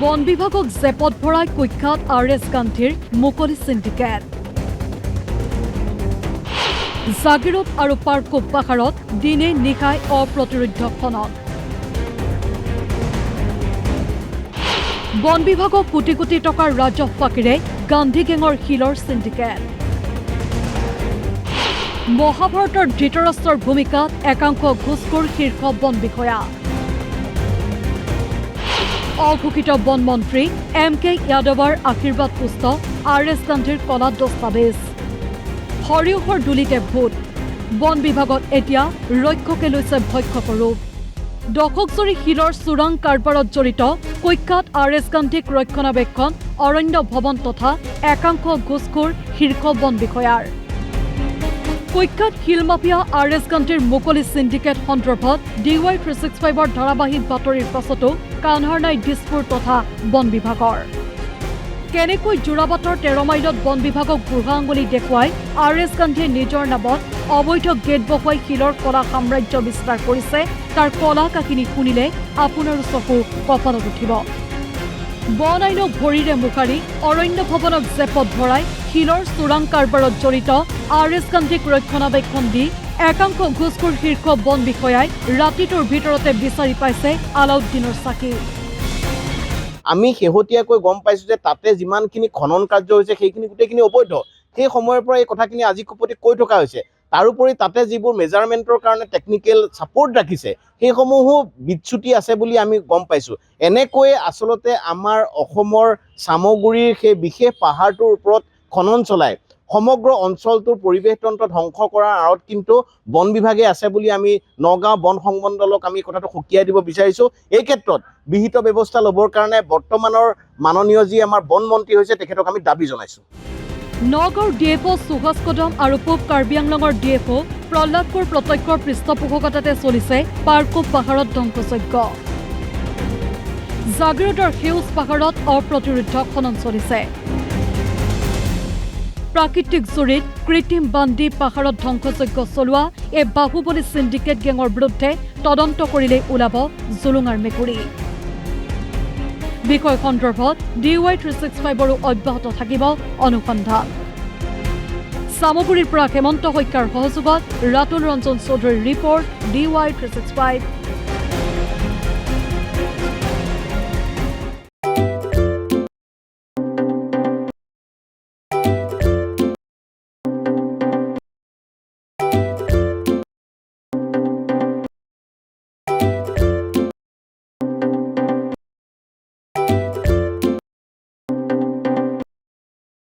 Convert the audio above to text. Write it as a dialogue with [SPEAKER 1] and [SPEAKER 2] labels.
[SPEAKER 1] বন বিভাগক জেপত ভৰাই কুখ্যাত RS গান্ধীৰ মুকলি সিন্ডিকেট। জাগিৰোড আৰু পাৰ্কোপ পাহাৰত দিনে নিশাই অপ্ৰতিৰোধ্য খনন। বন বিভাগক কোটি কোটি টকাৰ ৰাজহ ফাঁকিৰে গান্ধী গেঙৰ শিলৰ সিন্ডিকেট। মহাভাৰতৰ ধৃতৰাষ্ট্ৰৰ ভূমিকাত একাংশ ঘুষখোৰ শীৰ্ষ বন বিষয়া। অঘোষিত বন মন্ত্ৰী MK যাদৱৰ আশীৰ্বাদ পুষ্ট RS গান্ধীৰ কলা দস্তাবেজ। সৰিয়হৰ দুলিতে ভূত। বন বিভাগত এতিয়া ৰক্ষকে লৈছে ভক্ষক ৰূপ। দশকজুৰি শিলৰ চোৰাং কাৰবাৰত জড়িত কুখ্যাত RS গান্ধীক ৰক্ষণাবেক্ষণ অৰণ্য ভৱন তথা একাংশ ঘুষখোৰ শীৰ্ষ বন বিষয়াৰ। কুখ্যাত শিল মাফিয়া RS গান্ধীৰ মুকলি সিন্ডিকেট সন্দৰ্ভত DY365ৰ ধাৰাবাহিক বাতৰিৰ পাছতো কাণসাৰ নাই দিছপুৰ তথা বন বিভাগৰ। কেনেকৈ যোৰাবাটৰ 13 মাইলত বন বিভাগক বুঢ়া আঙুলি দেখুৱাই RS গান্ধীয়ে নিজৰ নামত অবৈধ গেট বহুৱাই শিলৰ কলা সাম্ৰাজ্য বিস্তাৰ কৰিছে তাৰ কলা কাহিনী শুনিলে আপোনাৰো চকু কপালত উঠিব। বন আইনক ভৰিৰে মুখাৰি অৰণ্য ভৱনক জেপত ভৰাই শিলৰ চোৰাং কাৰবাৰত জড়িত RS গান্ধীক ৰক্ষণাবেক্ষণ দি একাংশ ঘুষখোৰ শীৰ্ষ বন বিষয়াই ৰাতিটোৰ ভিতৰতে বিচাৰি পাইছে আলাউদ্দিনৰ চাকি।
[SPEAKER 2] আমি শেহতীয়াকৈ গম পাইছো যে তাতে যিমানখিনি খনন কাৰ্য হৈছে সেইখিনি গোটেইখিনি অবৈধ। সেই সময়ৰ পৰা এই কথাখিনি আজি খুপতি কৈ থকা হৈছে। তাৰোপৰি তাতে যিবোৰ মেজাৰমেণ্টৰ কাৰণে টেকনিকেল ছাপোৰ্ট ৰাখিছে সেইসমূহো বিচ্যুতি আছে বুলি আমি গম পাইছোঁ। এনেকৈ আচলতে আমাৰ অসমৰ চামগুৰিৰ সেই বিশেষ পাহাৰটোৰ ওপৰত খনন চলাই সমগ্ৰ অঞ্চলটোৰ পৰিৱেশ তন্ত্ৰ ধ্বংস কৰাৰ আঁৰত কিন্তু বন বিভাগে আছে বুলি আমি নগাঁও বন সংমণ্ডলক আমি কথাটো সকীয়াই দিব বিচাৰিছোঁ। এই ক্ষেত্ৰত বিহিত ব্যৱস্থা ল'বৰ কাৰণে বৰ্তমানৰ মাননীয় যি আমাৰ বন মন্ত্ৰী হৈছে তেখেতক আমি দাবী জনাইছোঁ।
[SPEAKER 1] নগাঁৱৰ DFO সুভাষ কদম আৰু পূব কাৰ্বি আংলঙৰ DFO প্ৰহ্লাদপুৰ প্ৰত্যক্ষৰ পৃষ্ঠপোষকতাতে চলিছে পাৰ্কোপ পাহাৰত ধ্বংসযজ্ঞ। জাগিৰোডৰ সেউজ পাহাৰত অপ্ৰতিৰোধ্য খনন চলিছে। প্ৰাকৃতিক জুৰিত কৃত্ৰিম বান্ধি পাহাৰত ধ্বংসযজ্ঞ চলোৱা এই বাহুবলী সিন্ডিকেট গেঙৰ বিৰুদ্ধে তদন্ত কৰিলেই ওলাব জুলুঙাৰ মেকুৰী। বিষয় সন্দৰ্ভত DY365ৰো অব্যাহত থাকিব অনুসন্ধান। চামগুৰিৰ পৰা হেমন্ত শইকীয়াৰ সহযোগত ৰাতুল ৰঞ্জন চৌধুৰীৰ ৰিপৰ্ট DY365।